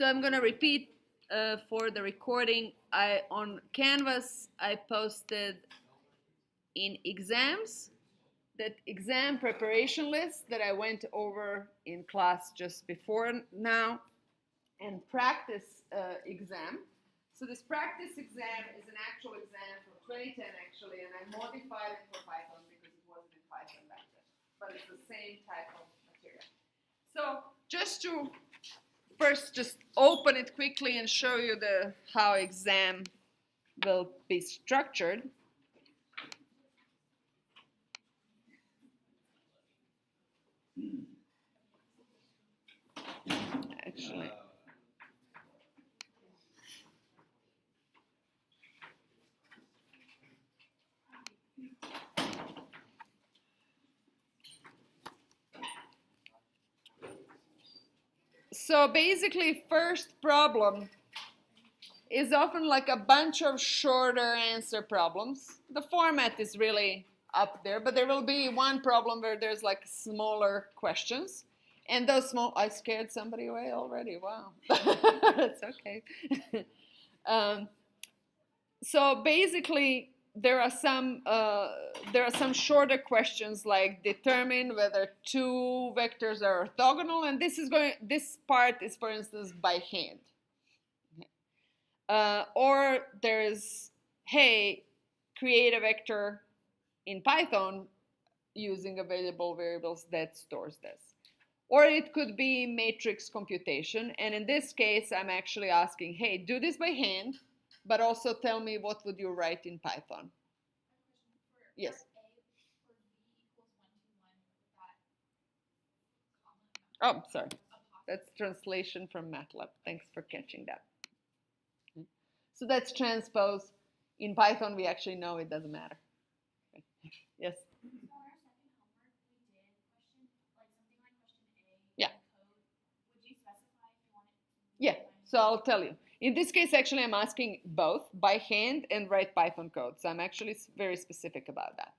So I'm going to repeat for the recording. On Canvas, I posted in exams that exam preparation list that I went over in class just before now, and practice exam. So this practice exam is an actual exam from 2010 actually, and I modified it for Python because it wasn't in Python back then, but it's the same type of material. So just to first just open it quickly and show you how exam will be structured. Actually, so basically, first problem is often like a bunch of shorter answer problems. The format is really up there, but there will be one problem where there's like smaller questions. And those small, I scared somebody away already. Wow, that's okay. So basically, there are some shorter questions like determine whether two vectors are orthogonal, and this part is, for instance, by hand. Or there's, hey, create a vector in Python using available variables that stores this. Or it could be matrix computation, and in this case, I'm actually asking, hey, do this by hand, but also tell me what would you write in Python. Yes. Oh, sorry. That's translation from MATLAB. Thanks for catching that. So that's transpose. In Python, we actually know it doesn't matter. Okay. Yes? Yeah. Yeah, so I'll tell you. In this case, actually, I'm asking both by hand and write Python code. So I'm actually very specific about that.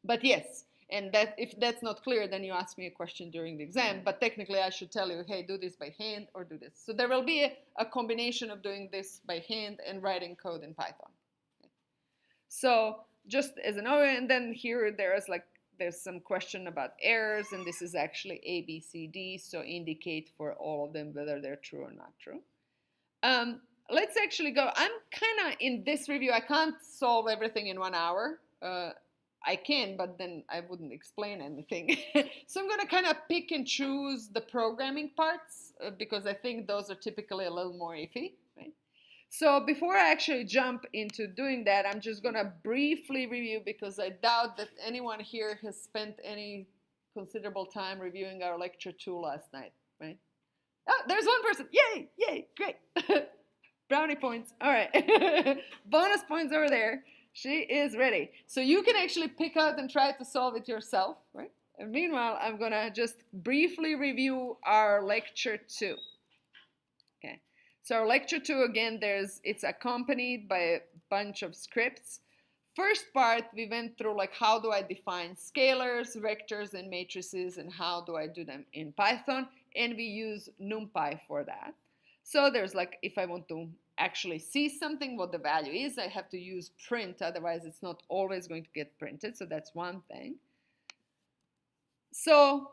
But yes, and that if that's not clear, then you ask me a question during the exam. But technically, I should tell you, hey, do this by hand or do this. So there will be a combination of doing this by hand and writing code in Python. Okay. So just as an overview, and then here there's some question about errors, and this is actually A, B, C, D. So indicate for all of them whether they're true or not true. Let's actually go. I'm kind of in this review. I can't solve everything in 1 hour. I can, but then I wouldn't explain anything. So I'm going to kind of pick and choose the programming parts because I think those are typically a little more iffy. Right? So before I actually jump into doing that, I'm just going to briefly review because I doubt that anyone here has spent any considerable time reviewing our lecture 2 last night. Right? Oh, there's one person. Yay, yay, great. Brownie points. All right. Bonus points over there. She is ready. So you can actually pick out and try to solve it yourself, right? And meanwhile, I'm going to just briefly review our lecture 2. Okay. So our lecture 2, again, it's accompanied by a bunch of scripts. First part, we went through like how do I define scalars, vectors, and matrices, and how do I do them in Python. And we use NumPy for that. So there's like, if I want to actually see something, what the value is, I have to use print, otherwise it's not always going to get printed. So that's one thing. So,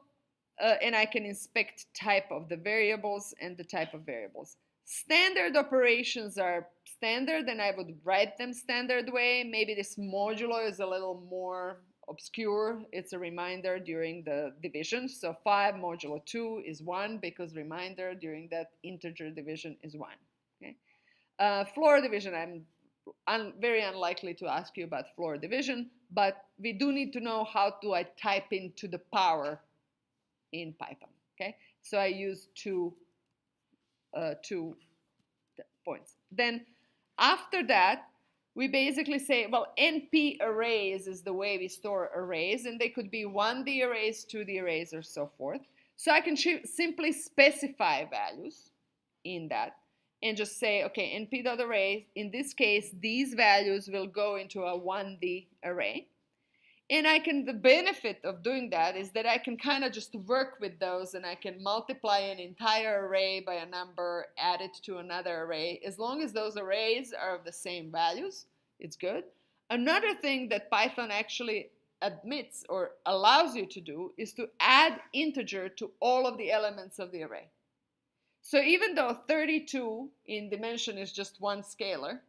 and I can inspect type of the variables and the type of variables. Standard operations are standard, and I would write them standard way. Maybe this modulo is a little more obscure. It's a reminder during the division. So 5 modulo 2 is 1 because reminder during that integer division is 1. Okay. Floor division, I'm very unlikely to ask you about floor division, but we do need to know how do I type into the power in Python. Okay, so I use two points. Then after that, we basically say, well, NP arrays is the way we store arrays, and they could be 1D arrays, 2D arrays, or so forth. So I can simply specify values in that and just say, okay, np.array, in this case, these values will go into a 1D array. And the benefit of doing that is that I can kind of just work with those, and I can multiply an entire array by a number, add it to another array. As long as those arrays are of the same values, it's good. Another thing that Python actually admits or allows you to do is to add integer to all of the elements of the array. So even though 32 in dimension is just one scalar,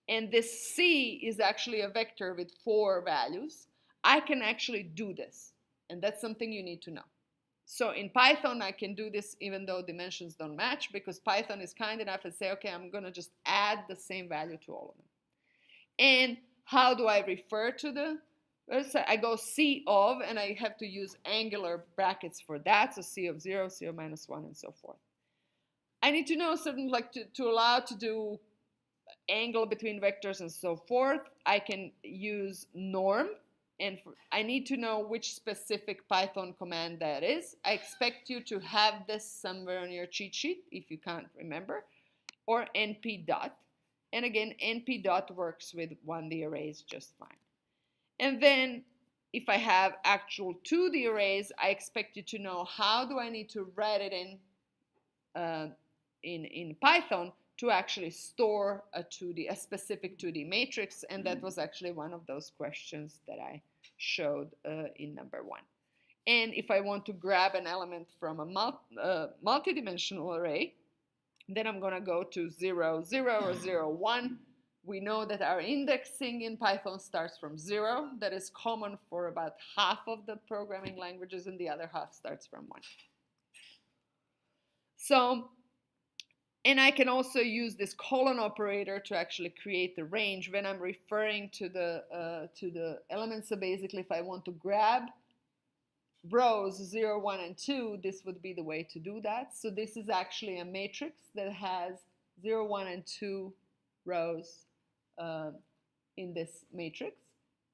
and this C is actually a vector with 4 values, I can actually do this, and that's something you need to know. So in Python, I can do this even though dimensions don't match, because Python is kind enough to say, okay, I'm going to just add the same value to all of them. And how do I refer to the? I go C of, and I have to use angular brackets for that, so C of 0, C of minus 1, and so forth. I need to know certain, like to allow to do angle between vectors and so forth, I can use norm. And I need to know which specific Python command that is. I expect you to have this somewhere on your cheat sheet if you can't remember, or np dot. And again, np dot works with 1D arrays just fine. And then if I have actual 2D arrays, I expect you to know how do I need to write it in Python to actually store a specific 2D matrix, and that was actually one of those questions that I showed in number 1. And if I want to grab an element from a multidimensional array, then I'm going to go to 0, 0, or 0, 1. We know that our indexing in Python starts from 0. That is common for about half of the programming languages, and the other half starts from 1. So, and I can also use this colon operator to actually create the range when I'm referring to the elements. So basically, if I want to grab rows 0, 1, and 2, this would be the way to do that. So this is actually a matrix that has 0, 1, and 2 rows in this matrix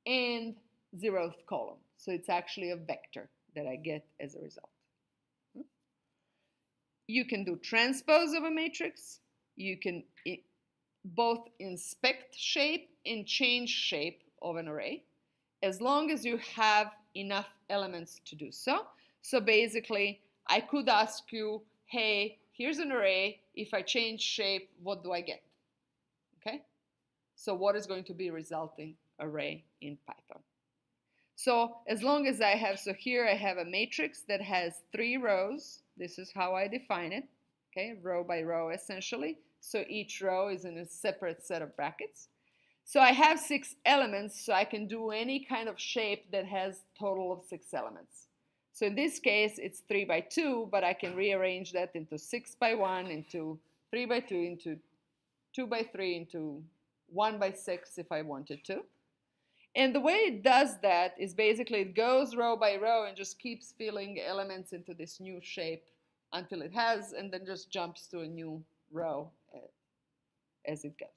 and 0th column. So it's actually a vector that I get as a result. You can do transpose of a matrix. You can both inspect shape and change shape of an array, as long as you have enough elements to do so. So basically, I could ask you, hey, here's an array. If I change shape, what do I get? Okay? So what is going to be resulting array in Python? So as long as I have, so here I have a matrix that has 3 rows. This is how I define it, okay, row by row essentially. So each row is in a separate set of brackets. So I have 6 elements, so I can do any kind of shape that has total of 6 elements. So in this case, it's 3 by 2, but I can rearrange that into 6 by 1, into 3 by 2, into 2 by 3, into 1 by 6 if I wanted to. And the way it does that is basically it goes row by row and just keeps filling elements into this new shape until it has, and then just jumps to a new row as it goes.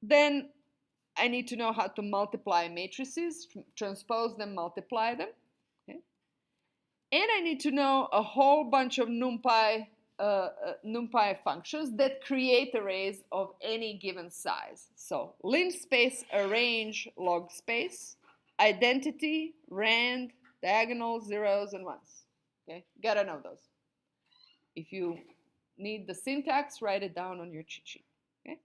Then I need to know how to multiply matrices, transpose them, multiply them. Okay? And I need to know a whole bunch of NumPy functions that create arrays of any given size. So linspace, arrange, log space, identity, rand, diagonal, zeros, and ones. Okay, gotta know those. If you need the syntax, write it down on your cheat sheet. Okay,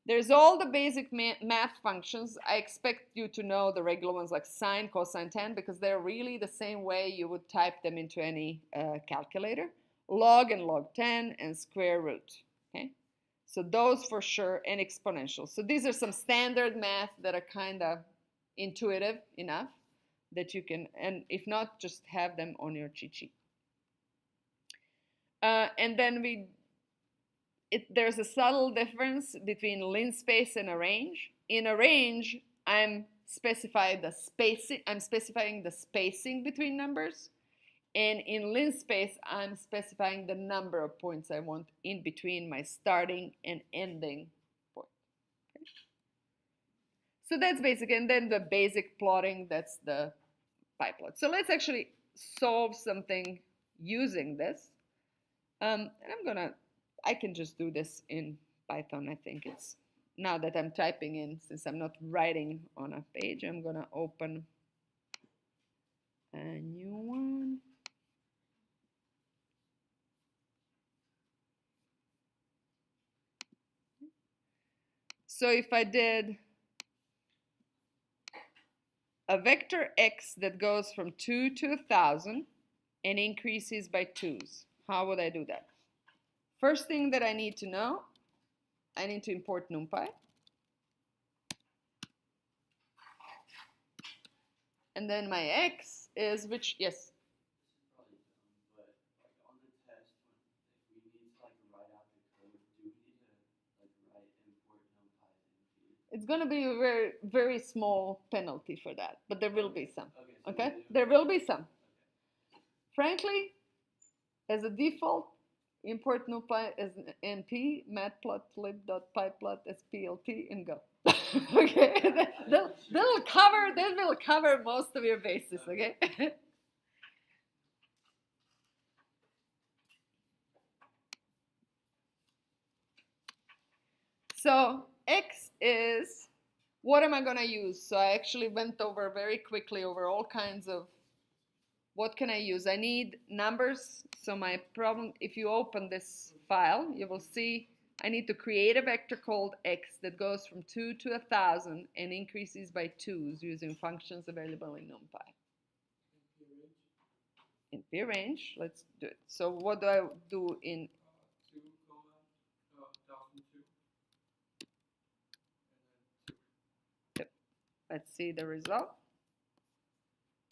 there's all the basic math functions. I expect you to know the regular ones like sine, cosine, tan, because they're really the same way you would type them into any calculator. Log and log10 and square root. Okay, so those for sure, and exponential. So these are some standard math that are kind of intuitive enough that you can, and if not, just have them on your cheat sheet. And then there's a subtle difference between linspace and arrange. In arrange, I'm specifying the spacing between numbers. And in linspace, I'm specifying the number of points I want in between my starting and ending point. Okay? So that's basic. And then the basic plotting, that's the pyplot. So let's actually solve something using this. And I can just do this in Python. I think it's now that I'm typing in, since I'm not writing on a page, I'm gonna open a new one. So if I did a vector x that goes from 2 to 1,000 and increases by 2's, how would I do that? First thing that I need to know, I need to import NumPy. And then my x is which, yes? It's going to be a very, very small penalty for that, but there will be some. Okay? There will be some. Frankly, as a default, import NumPy as an np, matplotlib.pyplot as plt, and go. Okay? That will cover most of your bases, okay? So x is, what am I going to use? So I actually went over very quickly over all kinds of, what can I use? I need numbers. So my problem, if you open this file, you will see I need to create a vector called x that goes from 2 to 1,000 and increases by 2's using functions available in NumPy. In p-range, let's do it. So what do I do in 2, 1002. Let's see the result.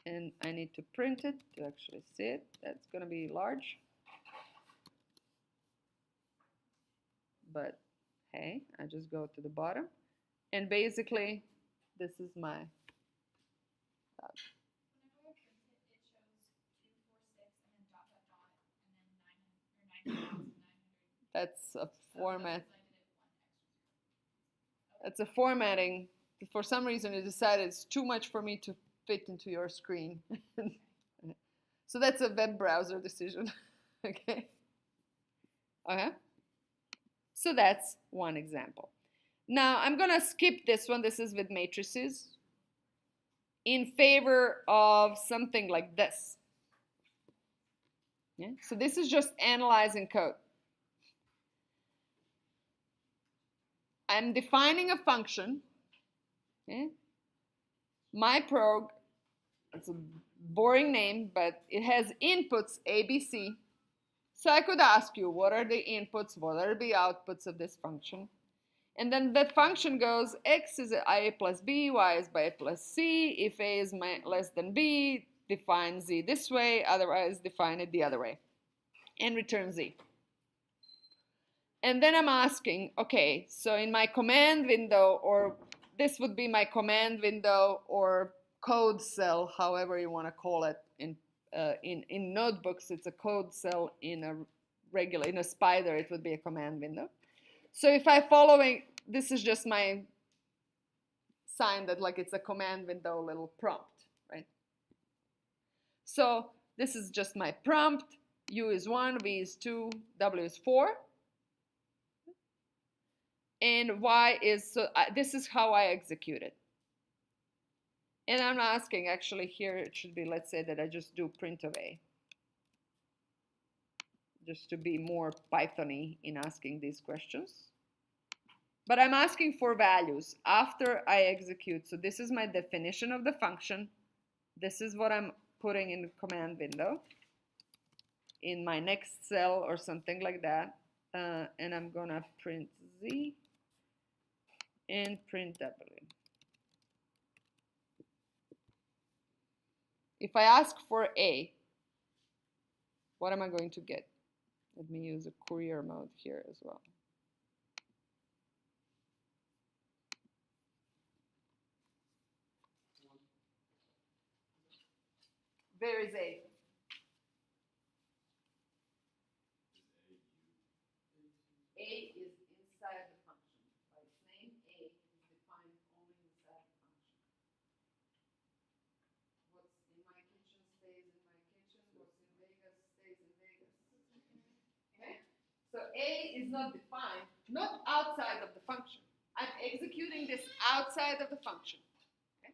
And I need to print it to actually see it. That's going to be large. But hey, I just go to the bottom. And basically, this is my Whenever I print it, it shows 246 and then dot dot dot and then 900 or 9,900. that's a format. That's 'cause I did it one extra zero. That's a formatting. For some reason, it decided it's too much for me to fit into your screen. So that's a web browser decision. Okay. Okay. So that's one example. Now I'm going to skip this one. This is with matrices in favor of something like this. Yeah? So this is just analyzing code. I'm defining a function. Okay? My prog, it's a boring name, but it has inputs A, B, C. So I could ask you, what are the inputs, what are the outputs of this function? And then the function goes, x is a plus b, y is by a plus c. If a is less than b, define z this way, otherwise define it the other way. And return z. And then I'm asking, okay, so in my command window, or this would be my command window or code cell, however you want to call it. In notebooks, it's a code cell. In a Spider, it would be a command window. So if I following, this is just my sign that like it's a command window little prompt, right? So this is just my prompt. U is 1, V is 2, W is 4. And Y is, so this is how I execute it. And I'm asking, actually here it should be, let's say that I just do print of A. Just to be more Python-y in asking these questions. But I'm asking for values after I execute. So this is my definition of the function. This is what I'm putting in the command window in my next cell or something like that. And I'm going to print Z and print W. If I ask for A, what am I going to get? Let me use a courier mode here as well. Where is A? A is inside the function. By its name, A is defined only inside the function. What's in my kitchen stays in my kitchen. What's in Vegas stays in Vegas. Okay? So A is not defined, not outside of the function. I executing this outside of the function. Okay?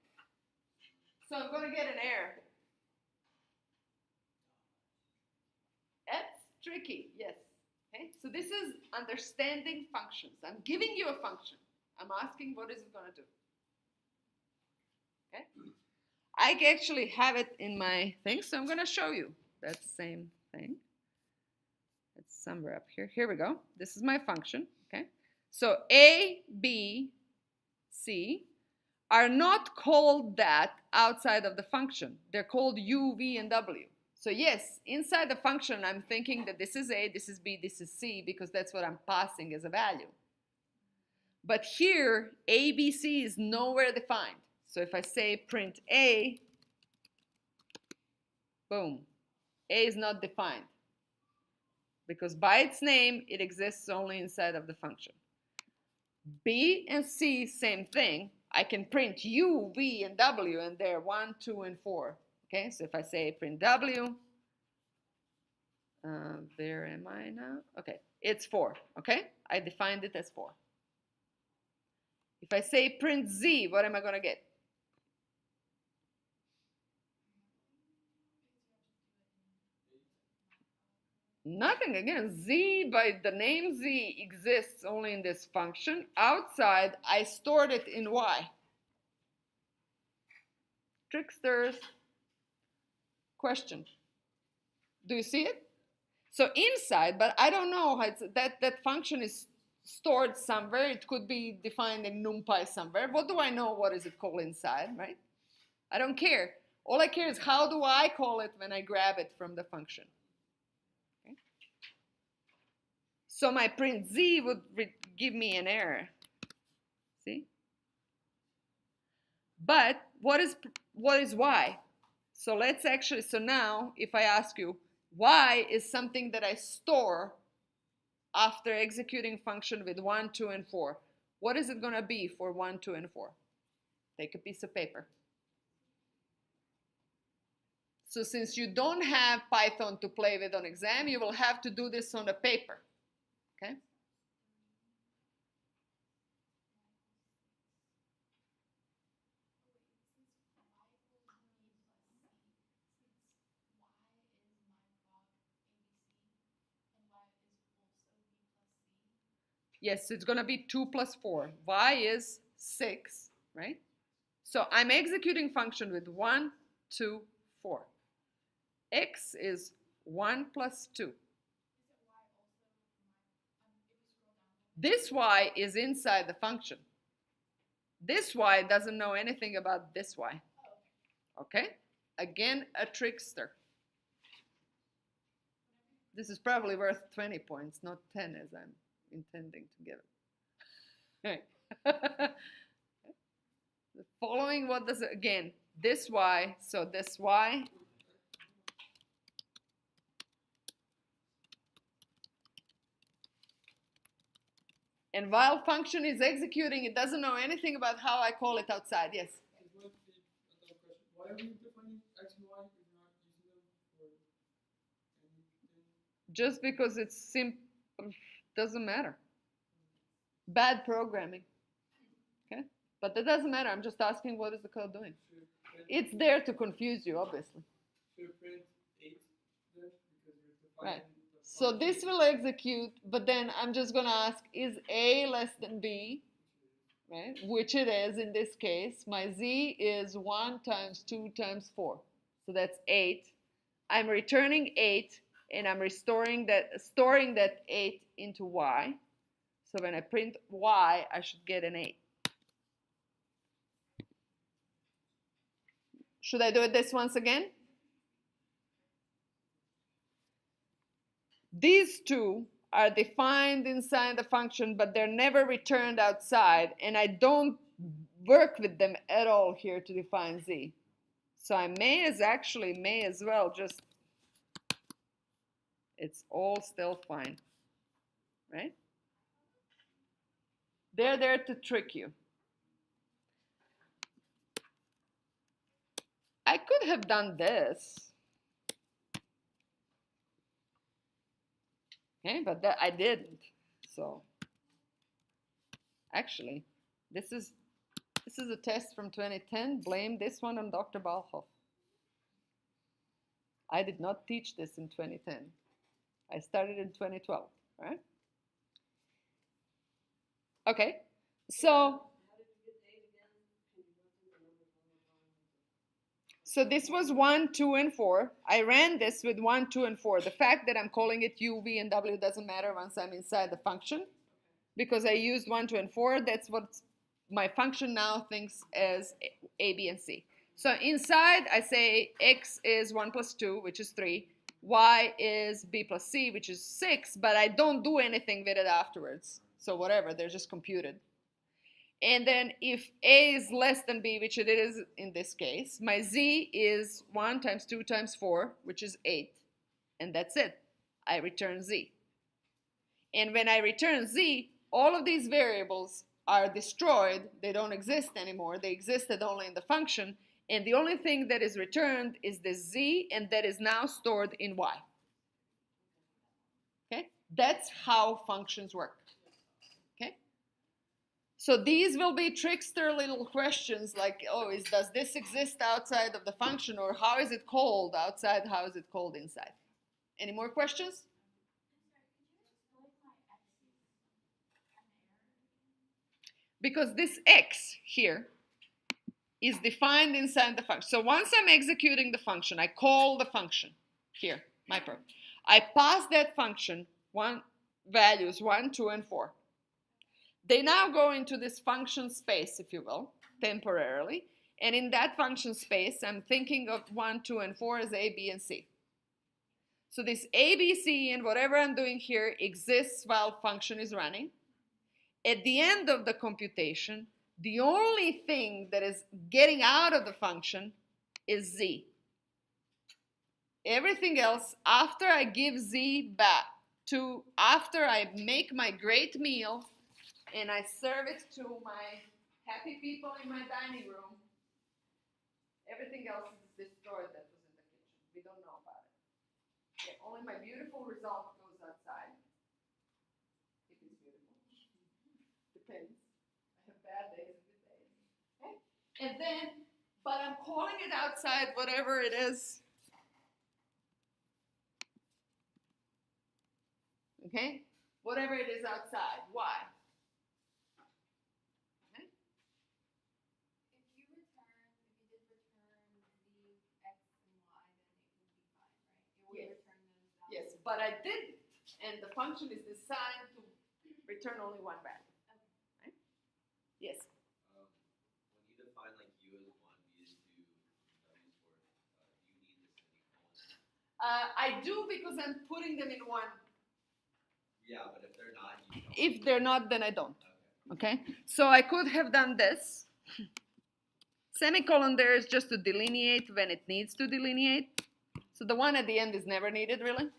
So I'm going to get an error. That's tricky, yes. Okay? So this is understanding functions. I'm giving you a function. I'm asking what is it going to do. Okay? I actually have it in my thing, so I'm going to show you that same thing. It's somewhere up here. Here we go. This is my function. Okay? So A, B, C are not called that outside of the function. They're called U, V, and W. So yes, inside the function, I'm thinking that this is A, this is B, this is C, because that's what I'm passing as a value. But here, A, B, C is nowhere defined. So if I say print A, boom, A is not defined. Because by its name, it exists only inside of the function. B and C, same thing. I can print U, V, and W, and they're 1, 2, and 4. Okay, so if I say print W, where am I now? Okay, it's 4. Okay, I defined it as 4. If I say print Z, what am I going to get? Nothing. Again, Z by the name Z exists only in this function. Outside, I stored it in Y. Tricksters. Question. Do you see it? So inside, but I don't know how that function is stored somewhere. It could be defined in NumPy somewhere. What do I know? What is it called inside, right? I don't care. All I care is how do I call it when I grab it from the function. Okay? So my print Z would give me an error. See? But what is Y? So let's actually, so now if I ask you, Y is something that I store after executing function with 1, 2, and 4. What is it going to be for 1, 2, and 4? Take a piece of paper. So since you don't have Python to play with on exam, you will have to do this on a paper. Okay? Yes, it's going to be 2 plus 4. Y is 6, right? So I'm executing function with 1, 2, 4. X is 1 plus 2. This Y is inside the function. This Y doesn't know anything about this Y. Okay? Again, a trickster. This is probably worth 20 points, not 10 as I'm intending to give it. The following, what does it, again, this Y, so this Y. And while function is executing, it doesn't know anything about how I call it outside. Yes? Why are we defining X and Y if you're not using them for anything? Just because it's simple, doesn't matter. Bad programming. Okay? But that doesn't matter. I'm just asking what is the code doing. It's there to confuse you, obviously. Should print 8 then? Because you're Right. defining the So function. this will execute, but then I'm just going to ask, is A less than B? Right? Which it is in this case. My Z is 1 times 2 times 4. So that's 8. I'm returning 8, and I'm storing that 8 into Y. So when I print Y, I should get an 8. Should I do it this once again? These two are defined inside the function, but they're never returned outside, and I don't work with them at all here to define Z. So I may as well just, it's all still fine, right? They're there to trick you. I could have done this. Okay, but that I didn't. So actually, This is a test from 2010. Blame this one on Dr. Balhoff. I did not teach this in 2010. I started in 2012, right? Okay, so this was 1, 2, and 4. I ran this with 1, 2, and 4. The fact that I'm calling it u, v, and w doesn't matter once I'm inside the function, because I used 1, 2, and 4. That's what my function now thinks as a, b, and c. So inside, I say x is 1 plus 2, which is 3. Y is b plus c, which is 6, but I don't do anything with it afterwards. So whatever, they're just computed. And then if a is less than b, which it is in this case, my z is 1 times 2 times 4, which is 8. And that's it. I return z. And when I return z, all of these variables are destroyed. They don't exist anymore. They existed only in the function. And the only thing that is returned is the z, and that is now stored in y. Okay? That's how functions work. Okay? So these will be trickster little questions like, oh, does this exist outside of the function, or how is it called outside, how is it called inside? Any more questions? Because this x here is defined inside the function. So once I'm executing the function, I call the function here, my program. I pass that function values 1, 2, and 4. They now go into this function space, if you will, temporarily. And in that function space, I'm thinking of 1, 2, and 4 as a, b, and c. So this a, b, c, and whatever I'm doing here exists while function is running. At the end of the computation, the only thing that is getting out of the function is z. Everything else, after I give z back to, after I make my great meal and I serve it to my happy people in my dining room, everything else is destroyed that was in the kitchen. We don't know about it. Okay, only my beautiful result goes outside. If it's beautiful. Depends. I have bad days and good days. Okay? And then, but I'm calling it outside, whatever it is. Okay? Whatever it is outside. Why? Okay? If you did return the x and y, then it would be fine, right? It would Yes. return those values. Yes, but I didn't. And the function is designed to return only one value. Okay. Right? Yes. When you define like u as 1, b as 2, w is 4, do you need the semicolon? I do, because I'm putting them in one. Yeah, but if they're not, you don't. If they're not, then I don't. Okay. Okay? So I could have done this. Semicolon there is just to delineate when it needs to delineate. So the one at the end is never needed, really. Okay.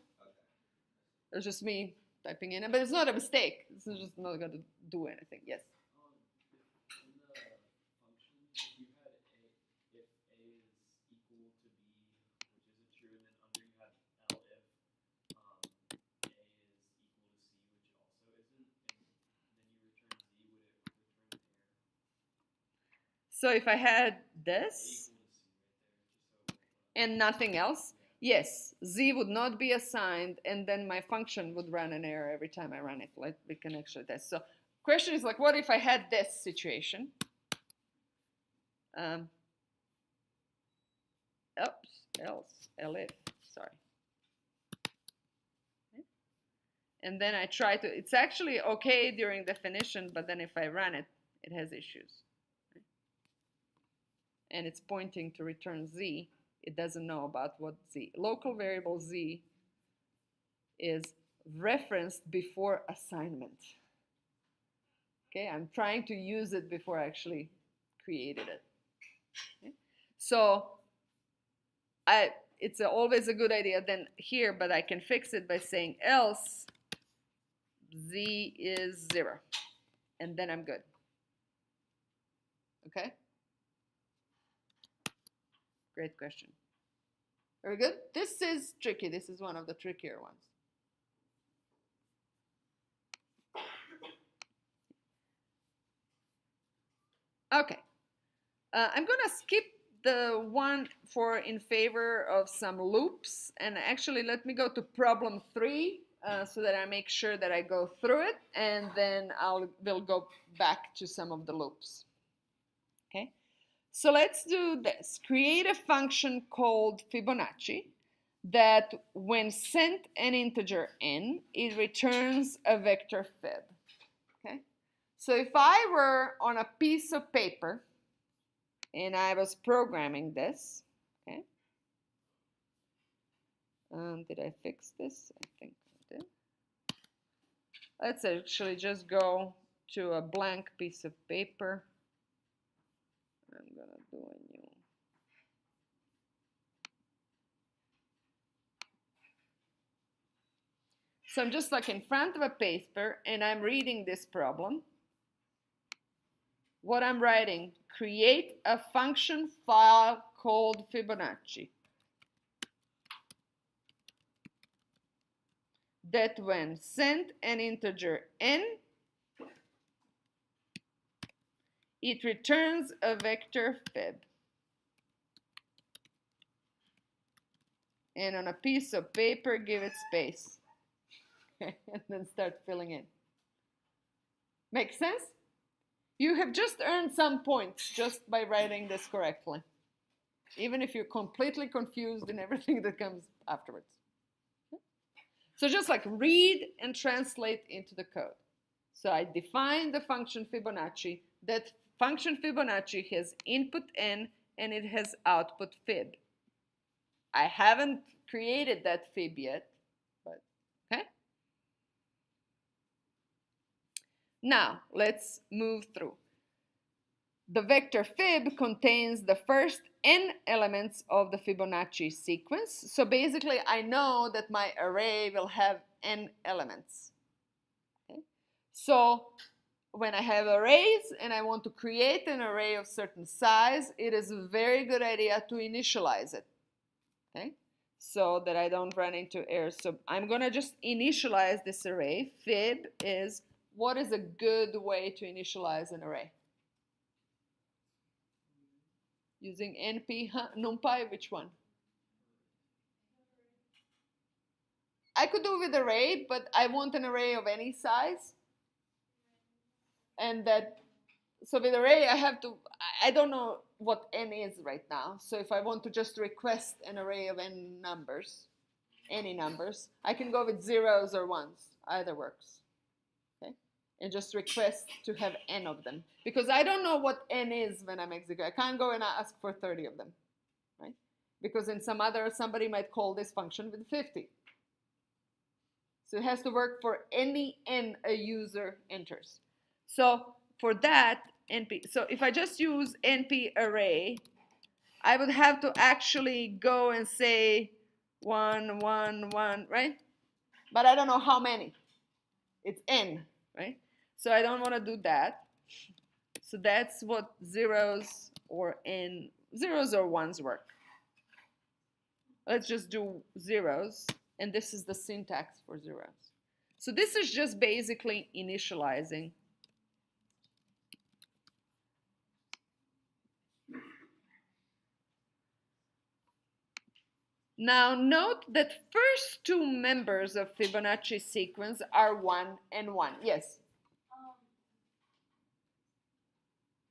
It's just me typing in it, but it's not a mistake. It's just not going to do anything. Yes. In the function, if you had if a is equal to b, which is a true, and then under you had else if a is equal to c, which also isn't, and then you return z, would it return an error? So if I had this Equal to c right there, just so. and nothing else, yes, z would not be assigned, and then my function would run an error every time I run it. Like, we can actually test. So question is like, what if I had this situation? Elif, sorry. Okay. And then I try to, it's actually okay during definition, but then if I run it, it has issues. Okay. And it's pointing to return z. It doesn't know about what z. Local variable z is referenced before assignment. Okay, I'm trying to use it before I actually created it. Okay? So it's always a good idea then here, but I can fix it by saying else z is 0, and then I'm good. Okay? Great question. Very good. This is tricky. This is one of the trickier ones. Okay. I'm going to skip the one in favor of some loops. And actually, let me go to problem 3 so that I make sure that I go through it. And then we'll go back to some of the loops. Okay. So let's do this. Create a function called Fibonacci that when sent an integer n, it returns a vector fib. Okay. So if I were on a piece of paper and I was programming this, okay. Did I fix this? I think I did. Let's actually just go to a blank piece of paper. I'm gonna do a new. So I'm just like in front of a paper and I'm reading this problem. What I'm writing, create a function file called Fibonacci that when sent an integer n, it returns a vector fib. And on a piece of paper, give it space. And then start filling in. Make sense? You have just earned some points just by writing this correctly, even if you're completely confused in everything that comes afterwards. So just like read and translate into the code. So I define the function Fibonacci. That function Fibonacci has input n and it has output fib. I haven't created that fib yet, but okay. Now let's move through. The vector fib contains the first n elements of the Fibonacci sequence. So basically, I know that my array will have n elements. Okay? So when I have arrays and I want to create an array of certain size, it is a very good idea to initialize it. Okay? So that I don't run into errors. So I'm going to just initialize this array. Fib is, what is a good way to initialize an array? Using NP, NumPy, which one? I could do with array, but I want an array of any size. And that, so with array, I don't know what n is right now. So if I want to just request an array of n numbers, any numbers, I can go with zeros or ones, either works. Okay? And just request to have n of them. Because I don't know what n is when I'm executing. I can't go and ask for 30 of them, right? Because in somebody might call this function with 50. So it has to work for any n a user enters. So for that, NP, so if I just use NP array, I would have to actually go and say 1, 1, 1, right? But I don't know how many. It's n, right? So I don't want to do that. So that's what zeros or ones work. Let's just do zeros, and this is the syntax for zeros. So this is just basically initializing. Now note that first two members of Fibonacci sequence are 1 and 1. Yes?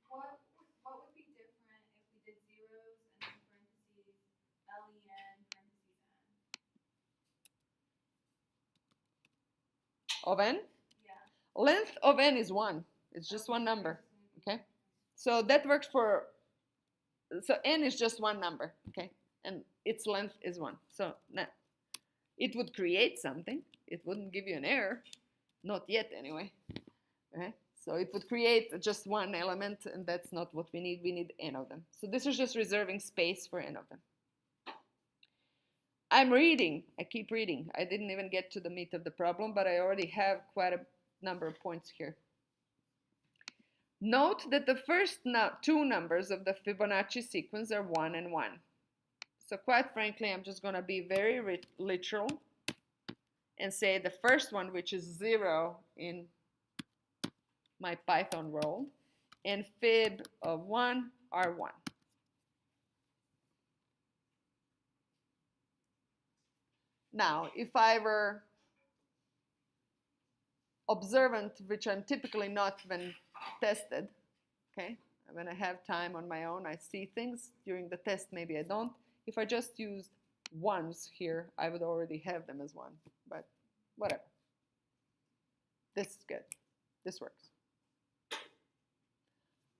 What would be different if we did zeros and then parentheses, len, parentheses n? Of n? Yeah. Length of n is 1. It's just one number. Okay? So that works for, so n is just one number. Okay? And its length is 1. So it would create something. It wouldn't give you an error. Not yet, anyway. Okay? So it would create just one element, and that's not what we need. We need n of them. So this is just reserving space for n of them. I'm reading. I keep reading. I didn't even get to the meat of the problem, but I already have quite a number of points here. Note that the first two numbers of the Fibonacci sequence are 1 and 1. So quite frankly, I'm just going to be very literal and say the first one, which is 0 in my Python role, and fib of 1 are 1. Now, if I were observant, which I'm typically not when tested, okay? When I have time on my own, I see things. During the test, maybe I don't. If I just used ones here, I would already have them as 1, but whatever. This is good. This works.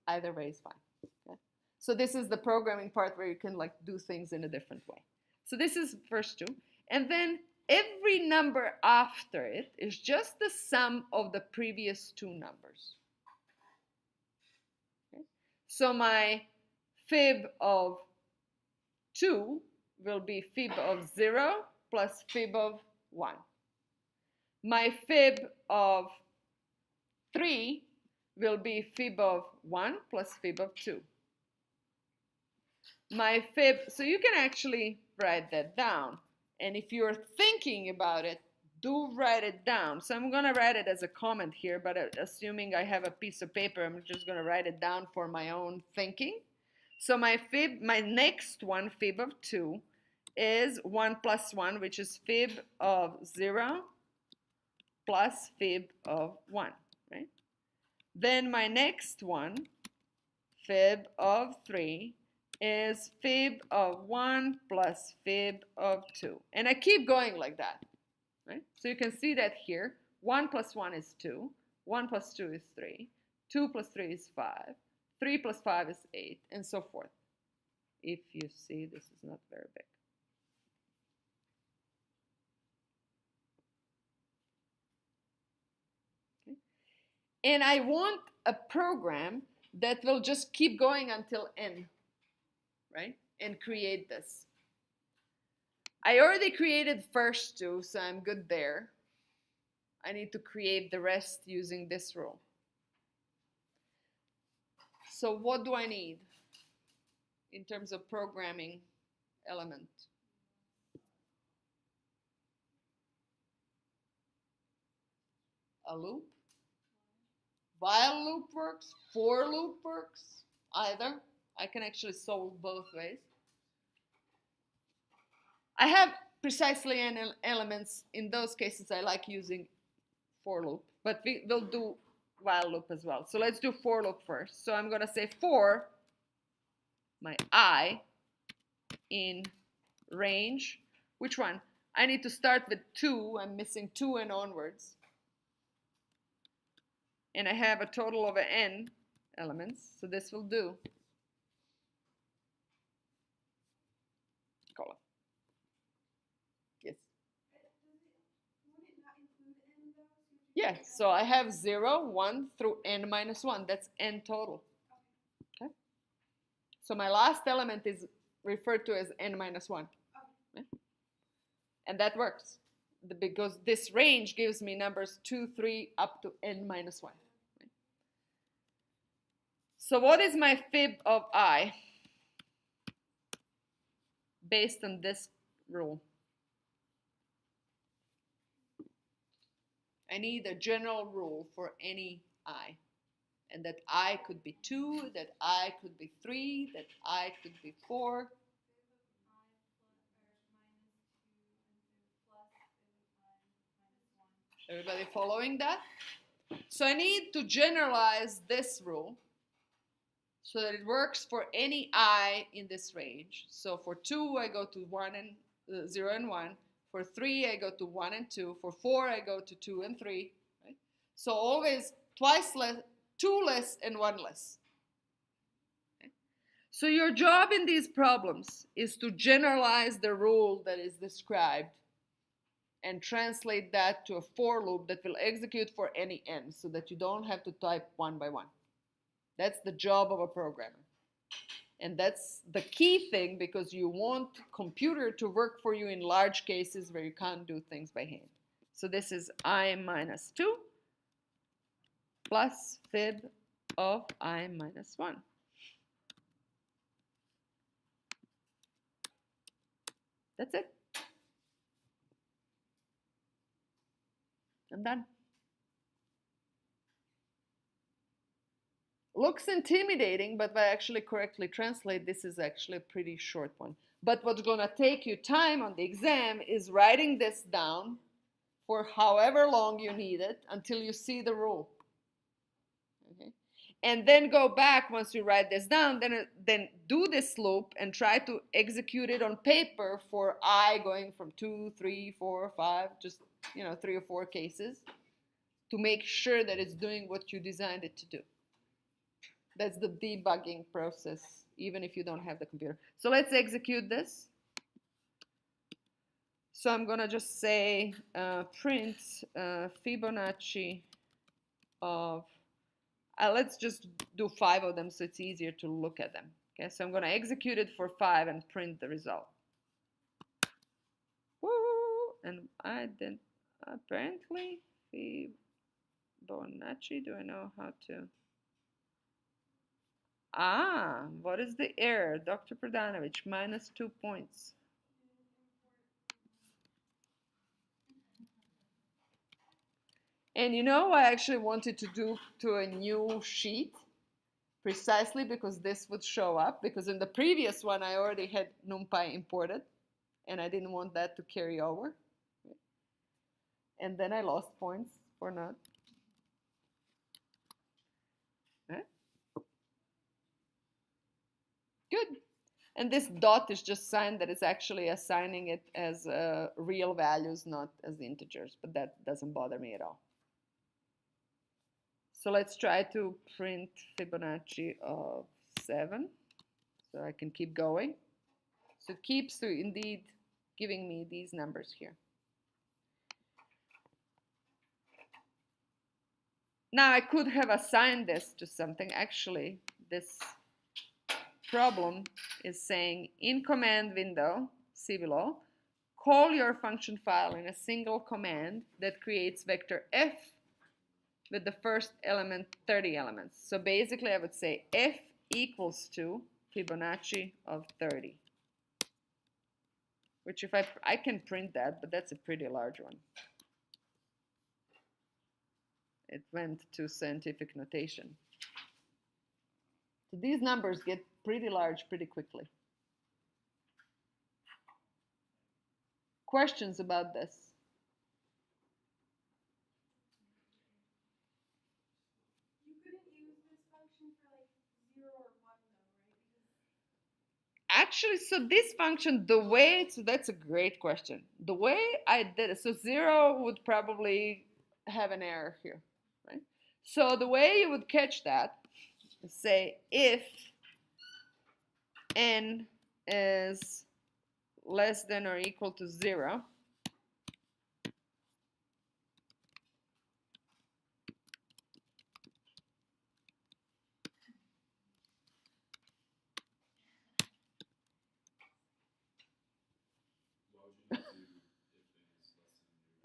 Either way is fine. Okay? So this is the programming part where you can like do things in a different way. So this is first 2. And then every number after it is just the sum of the previous 2 numbers. Okay? So my fib of 2 will be fib of 0 plus fib of 1. My fib of 3 will be fib of 1 plus fib of 2. My fib, so you can actually write that down. And if you're thinking about it, do write it down. So I'm going to write it as a comment here, but assuming I have a piece of paper, I'm just going to write it down for my own thinking. So my fib, my next one, fib of 2, is 1 plus 1, which is fib of 0 plus fib of 1, right? Then my next one, fib of 3, is fib of 1 plus fib of 2. And I keep going like that, right? So you can see that here, 1 plus 1 is 2, 1 plus 2 is 3, 2 plus 3 is 5, 3 plus 5 is 8, and so forth. If you see, this is not very big. Okay. And I want a program that will just keep going until n, right? And create this. I already created first 2, so I'm good there. I need to create the rest using this rule. So what do I need in terms of programming element? A loop? While loop works, for loop works, either. I can actually solve both ways. I have precisely n elements. In those cases, I like using for loop, but we'll do while loop as well. So let's do for loop first. So I'm going to say for my I in range. Which one? I need to start with 2. I'm missing 2 and onwards. And I have a total of n elements, so this will do. Column. Yes. Would it not include n though? Yeah, so I have 0, 1 through n minus 1. That's n total. Okay. So my last element is referred to as n minus 1. Okay. And that works because this range gives me numbers 2, 3 up to n minus 1. So what is my fib of I based on this rule? I need a general rule for any I. And that I could be 2, that I could be 3, that I could be 4. Everybody following that? So I need to generalize this rule so that it works for any I in this range. So for 2, I go to 1 and 0 and 1. For 3, I go to 1 and 2. For 4, I go to 2 and 3. Right? So always twice less, 2 less, and 1 less. Okay? So your job in these problems is to generalize the rule that is described and translate that to a for loop that will execute for any n so that you don't have to type 1 by 1. That's the job of a programmer. And that's the key thing because you want computer to work for you in large cases where you can't do things by hand. So this is I minus 2 plus fib of I minus 1. That's it. I'm done. looks intimidating, but if I actually correctly translate, this is actually a pretty short one. But what's going to take you time on the exam is writing this down for however long you need it until you see the rule. Okay? And then go back once you write this down, then do this loop and try to execute it on paper for I going from 2, 3, 4, 5, just 3 or 4 cases to make sure that it's doing what you designed it to do. That's the debugging process, even if you don't have the computer. So let's execute this. So I'm going to just say print Fibonacci of, let's just do 5 of them so it's easier to look at them. Okay, so I'm going to execute it for 5 and print the result. Woo! And I didn't, apparently, Fibonacci, do I know how to? What is the error? Dr. Pradanovic, -2 points. And I actually wanted to do to a new sheet precisely because this would show up, because in the previous one I already had NumPy imported and I didn't want that to carry over. And then I lost points for not. Good. And this dot is just sign that it's actually assigning it as real values, not as integers, but that doesn't bother me at all. So let's try to print Fibonacci of 7 so I can keep going. So it keeps indeed giving me these numbers here. Now I could have assigned this to something. Actually, this problem is saying in command window, see below, call your function file in a single command that creates vector f with the first element 30 elements. So basically I would say f equals to Fibonacci of 30. Which if I can print that, but that's a pretty large one. It went to scientific notation. So these numbers get pretty large pretty quickly. Questions about this? You couldn't use this function for like 0 or 1 though, right? Actually, so this function, the way, so that's a great question. The way I did it, so 0 would probably have an error here, right? So the way you would catch that is say if n is less than or equal to 0,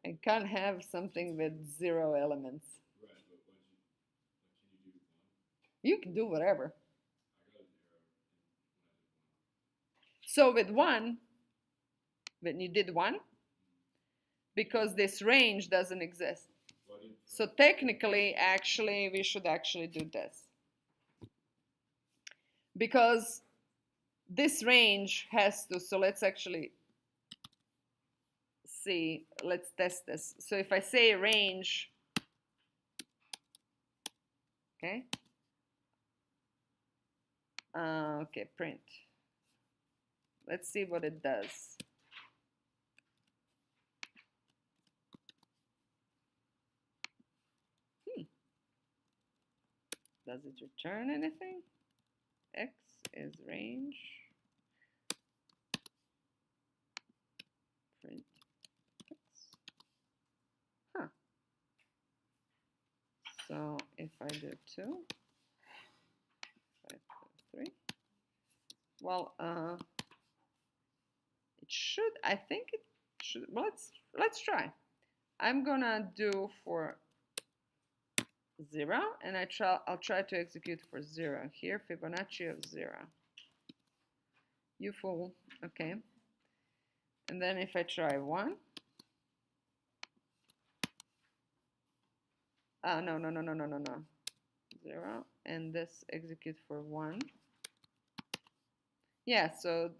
I can't have something with 0 elements. Right, but can you do 1? You can do whatever. I got an error when I did 1. So with 1, when you did 1, because this range doesn't exist. So technically, actually, we should actually do this. Because this range has to, so let's actually see, let's test this. So if I say range, okay, okay, print. Let's see what it does. Does it return anything? X is range. Print X. Huh. So if I do 2, if I do 3, well, it should, I think it should, well, let's try. I'm gonna do for 0, and I'll try to execute for 0. Here, Fibonacci of 0. You fool. Okay. And then if I try 1. No. 0, and this execute for 1. Yeah, so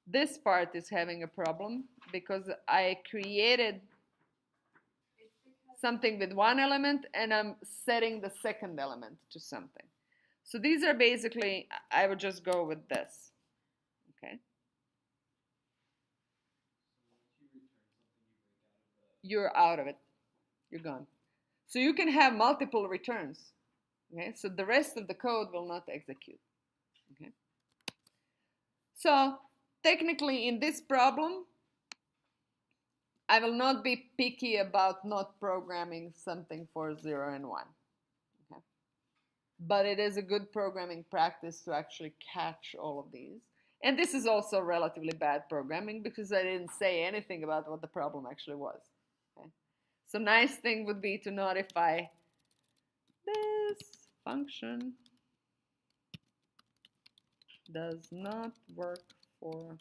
this part is having a problem because I created something with one element and I'm setting the second element to something. So these are basically, I would just go with this. Okay. You're out of it. You're gone. So you can have multiple returns. Okay. So the rest of the code will not execute. Okay. So technically in this problem, I will not be picky about not programming something for 0 and 1. Okay. But it is a good programming practice to actually catch all of these. And this is also relatively bad programming because I didn't say anything about what the problem actually was. Okay. So nice thing would be to notify this function does not work for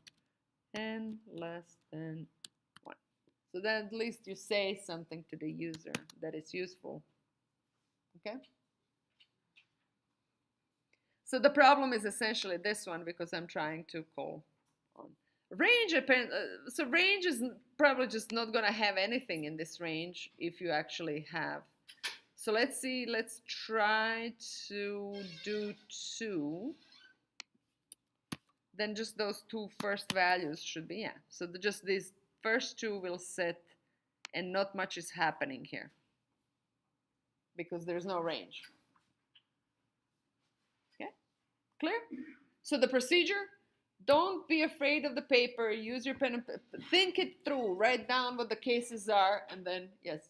n less than 1. So then at least you say something to the user that is useful. Okay? So the problem is essentially this one because I'm trying to call on range. So range is probably just not going to have anything in this range if you actually have. So let's see, let's try to do 2. Then just those 2 first values should be, yeah. So just these first 2 will set and not much is happening here because there's no range. Okay, clear? So the procedure, don't be afraid of the paper, use your pen and think it through, write down what the cases are, and then, yes.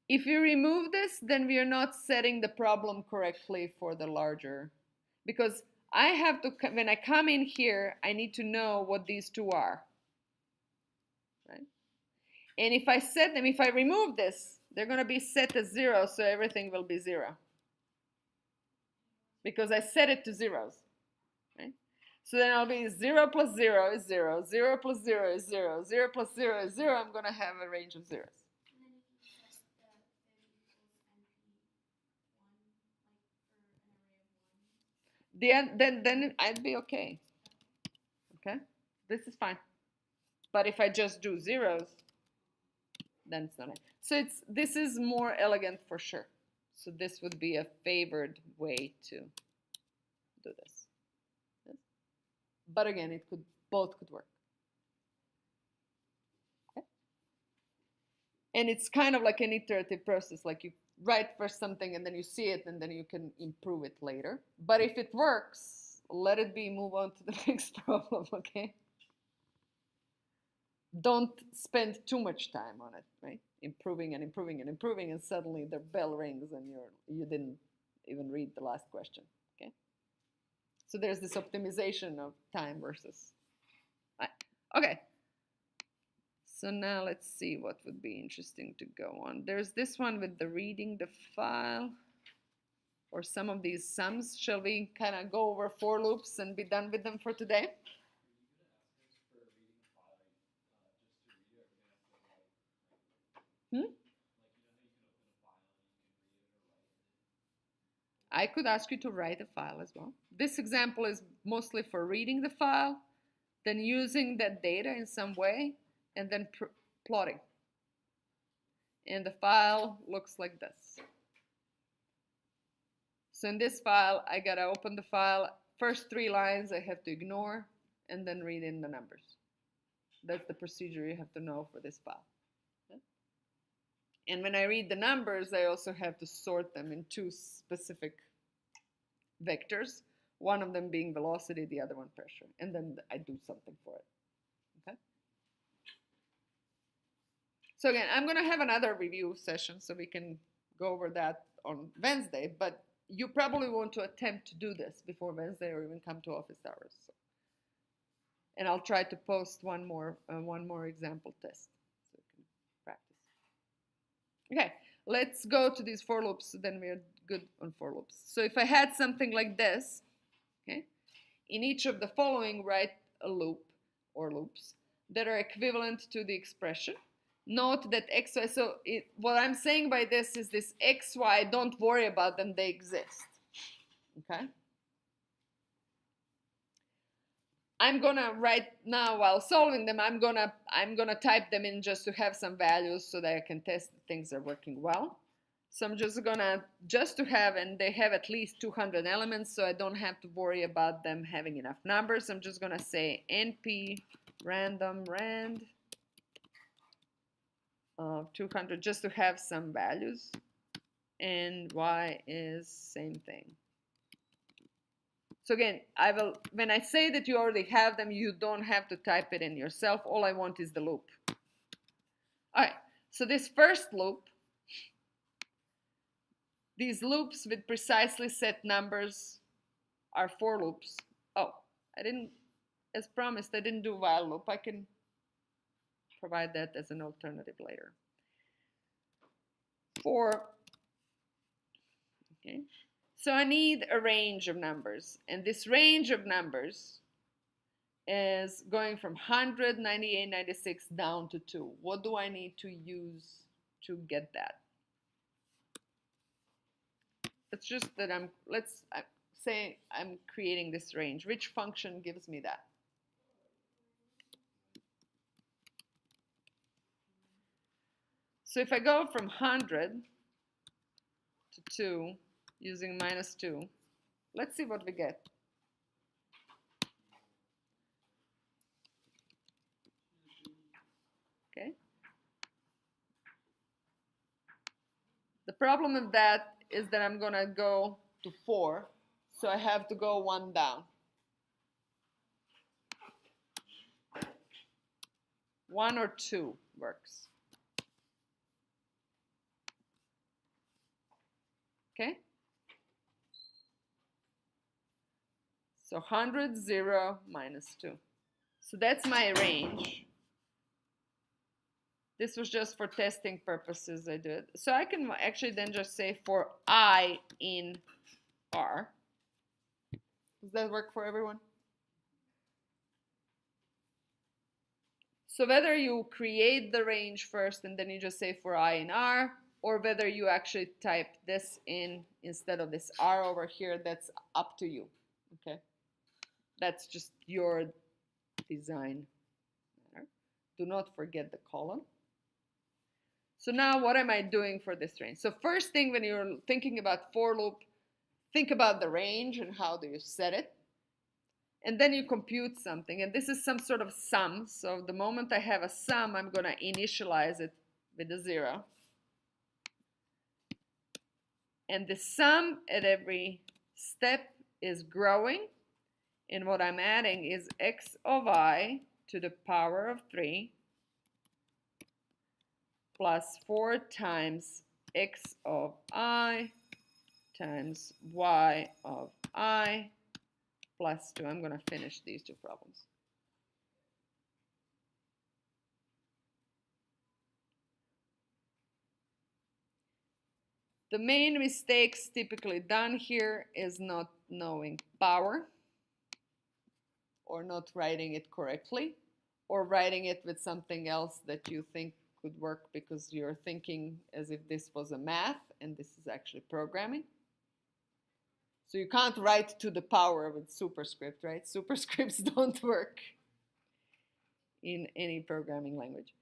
If you remove this, then we are not setting the problem correctly for the larger, because I have to, when I come in here, I need to know what these 2 are, right? And if I set them, if I remove this, they're going to be set as 0, so everything will be 0. Because I set it to zeros, right? So then I'll be 0 plus 0 is 0, 0 plus 0 is 0, 0 plus 0 is 0. I'm going to have a range of zeros. Then I'd be okay. Okay, this is fine. But if I just do zeros, then it's not it. So this is more elegant for sure. So this would be a favored way to do this. Yes. But again, both could work. Okay. And it's kind of like an iterative process, like you write first something and then you see it and then you can improve it later. But if it works, let it be, move on to the next problem, okay? Don't spend too much time on it, right? Improving and improving and improving, and suddenly the bell rings and you didn't even read the last question, okay? So there's this optimization of time versus, right. Okay. So now let's see what would be interesting to go on. There's this one with the reading the file, or some of these sums. Shall we kind of go over for loops and be done with them for today? I could ask you to write a file as well. This example is mostly for reading the file, then using that data in some way, and then plotting. And the file looks like this. So in this file, I gotta open the file. First 3 lines I have to ignore, and then read in the numbers. That's the procedure you have to know for this file. Okay? And when I read the numbers, I also have to sort them in 2 specific vectors, one of them being velocity, the other one pressure, and then I do something for it. Okay? So again, I'm going to have another review session so we can go over that on Wednesday, but you probably want to attempt to do this before Wednesday or even come to office hours. So. And I'll try to post one more example test so you can practice. Okay, let's go to these for loops, so then we're good on for loops. So if I had something like this, okay, in each of the following, write a loop or loops that are equivalent to the expression. Note that xy, so what I'm saying by this is this xy, don't worry about them, they exist. Okay? I'm gonna right now, while solving them, I'm gonna type them in just to have some values so that I can test that things are working well. So I'm just gonna, to have, and they have at least 200 elements, so I don't have to worry about them having enough numbers. I'm just gonna say np random rand 200 just to have some values, and y is same thing. So again, when I say that you already have them, you don't have to type it in yourself. All I want is the loop. All right, so this first loop, these loops with precisely set numbers are for loops. Oh, as promised, I didn't do while loop. I can provide that as an alternative later. Okay. So I need a range of numbers, and this range of numbers is going from 100, 98, 96 down to 2. What do I need to use to get that? It's just that let's say I'm creating this range. Which function gives me that? So if I go from 100 to 2 using -2, let's see what we get. Okay. The problem with that is that I'm going to go to 4, so I have to go 1 down. 1 or 2 works. Okay? So 100, 0, -2. So that's my range. This was just for testing purposes I did. So I can actually then just say for I in R. Does that work for everyone? So whether you create the range first and then you just say for I in R, or whether you actually type this in instead of this R over here, that's up to you. Okay? That's just your design matter. Do not forget the colon. So now what am I doing for this range? So first thing, when you're thinking about for loop, think about the range and how do you set it. And then you compute something. And this is some sort of sum. So the moment I have a sum, I'm going to initialize it with a 0. And the sum at every step is growing. And what I'm adding is x of I to the power of 3 plus 4 times x of I times y of I plus 2. I'm going to finish these two problems. The main mistakes typically done here is not knowing power, or not writing it correctly, or writing it with something else that you think could work because you're thinking as if this was a math and this is actually programming. So you can't write to the power with superscript, right? Superscripts don't work in any programming language.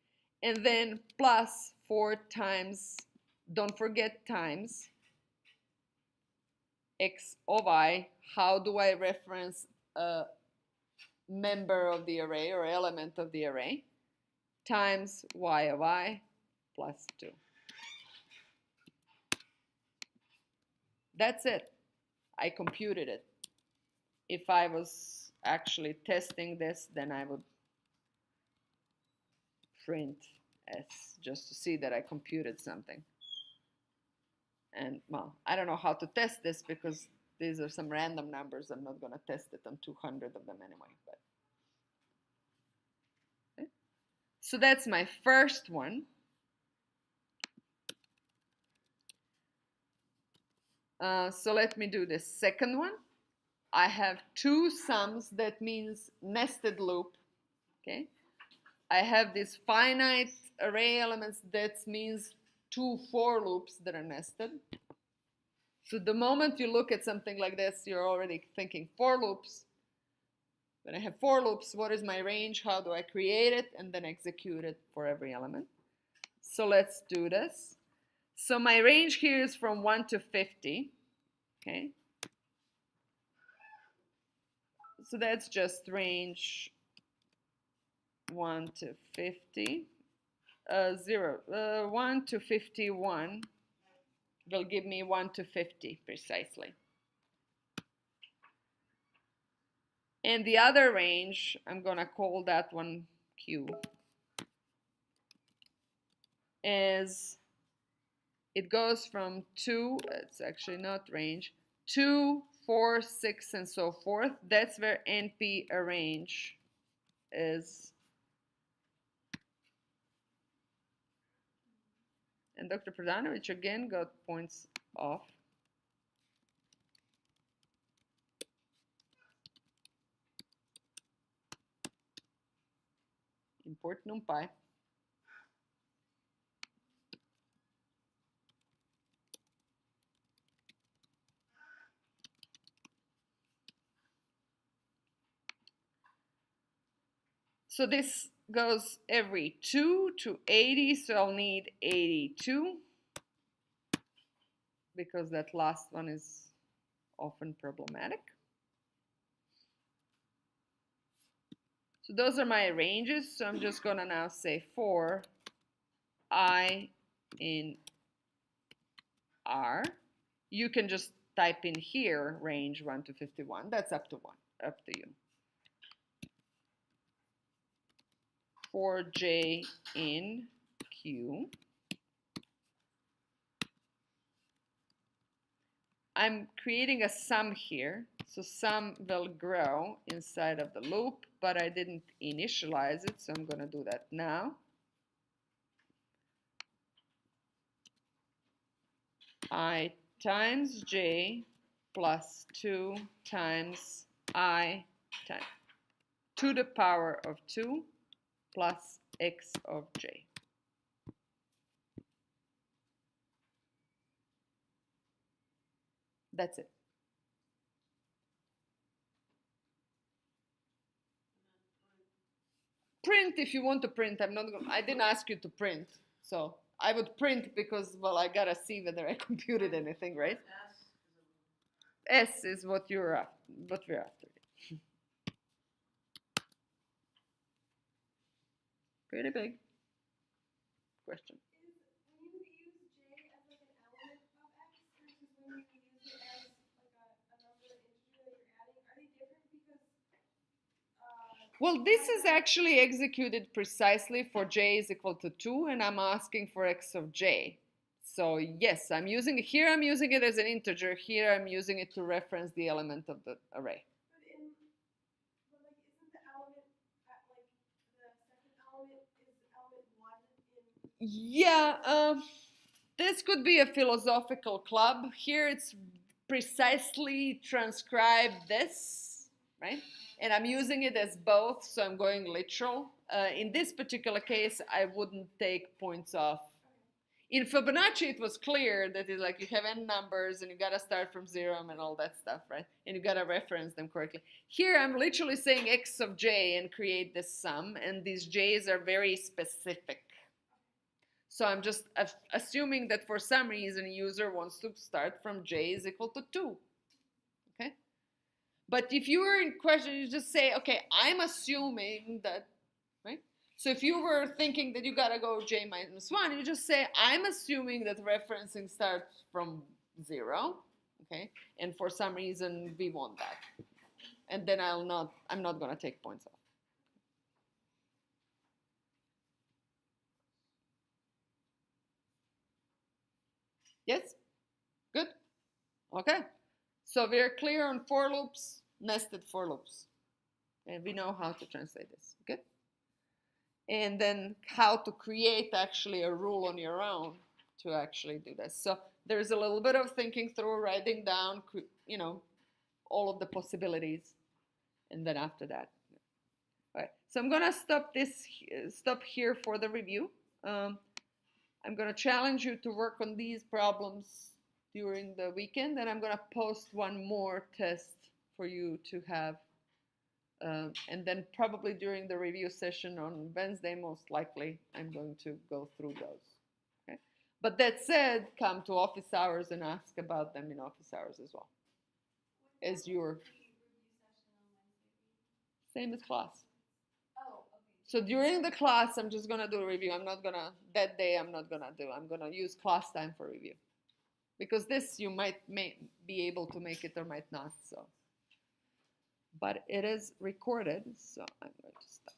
And then plus 4 times, don't forget times, x of I. How do I reference a member of the array or element of the array? Times y of I plus 2. That's it. I computed it. If I was actually testing this, then I would print S just to see that I computed something. And well, I don't know how to test this because these are some random numbers. I'm not going to test it on 200 of them anyway. But okay. So that's my first one. So let me do the second one. I have 2 sums. That means nested loop. Okay, I have these finite array elements. That means 2 for loops that are nested. So the moment you look at something like this, you're already thinking for loops. When I have for loops, what is my range? How do I create it? And then execute it for every element. So let's do this. So my range here is from 1 to 50. Okay. So that's just range 1 to 50. 1 to 51 will give me 1 to 50 precisely. And the other range, I'm going to call that one Q, is it goes from 2, it's actually not range, 2, 4, 6, and so forth. That's where NP arrange is. And Dr. Pradanovic again got points off. Import NumPy. So this goes every 2 to 80, so I'll need 82 because that last one is often problematic. So those are my ranges. So I'm just going to now say for I in R. You can just type in here range 1 to 51. That's up to you. For J in Q. I'm creating a sum here. So sum will grow inside of the loop, but I didn't initialize it, so I'm going to do that now. I times j plus 2 times I times to the power of 2 plus x of j. That's it. Print if you want to print. I didn't ask you to print, so I would print because, well, I gotta see whether I computed anything, right? S is what we're after. Pretty big question. When you use J as like an element of X versus when you use it as like a number integer that you're adding, are they different because well, this is actually executed precisely for j is equal to 2, and I'm asking for x of j. So yes, I'm using it as an integer. Here I'm using it to reference the element of the array. But isn't the element like the second element is element 1 in? Yeah, this could be a philosophical club. Here it's precisely transcribed this, right? And I'm using it as both, so I'm going literal. In this particular case, I wouldn't take points off. In Fibonacci, it was clear that it's like you have n numbers and you gotta start from 0 and all that stuff, right? And you gotta reference them correctly. Here, I'm literally saying x of j and create this sum, and these j's are very specific. So I'm just assuming that for some reason a user wants to start from j is equal to 2. Okay? But if you were in question, you just say, okay, I'm assuming that, right? So if you were thinking that you gotta go j minus 1, you just say, I'm assuming that referencing starts from 0, okay? And for some reason, we want that. And then I'm not gonna take points off. Yes? Good? Okay. So we're clear on for loops, nested for loops. And we know how to translate this. Good? And then how to create actually a rule on your own to actually do this. So there's a little bit of thinking through, writing down, all of the possibilities. And then after that. All right, so I'm gonna stop here for the review. I'm gonna challenge you to work on these problems during the weekend, and I'm gonna post one more test for you to have, and then probably during the review session on Wednesday, most likely, I'm going to go through those. Okay, but that said, come to office hours and ask about them in office hours as well. As your same as class. So during the class, I'm just gonna do a review. I'm not gonna, that day I'm not gonna do. I'm gonna use class time for review. Because this you may be able to make it or might not, so. But it is recorded, so I'm going to stop.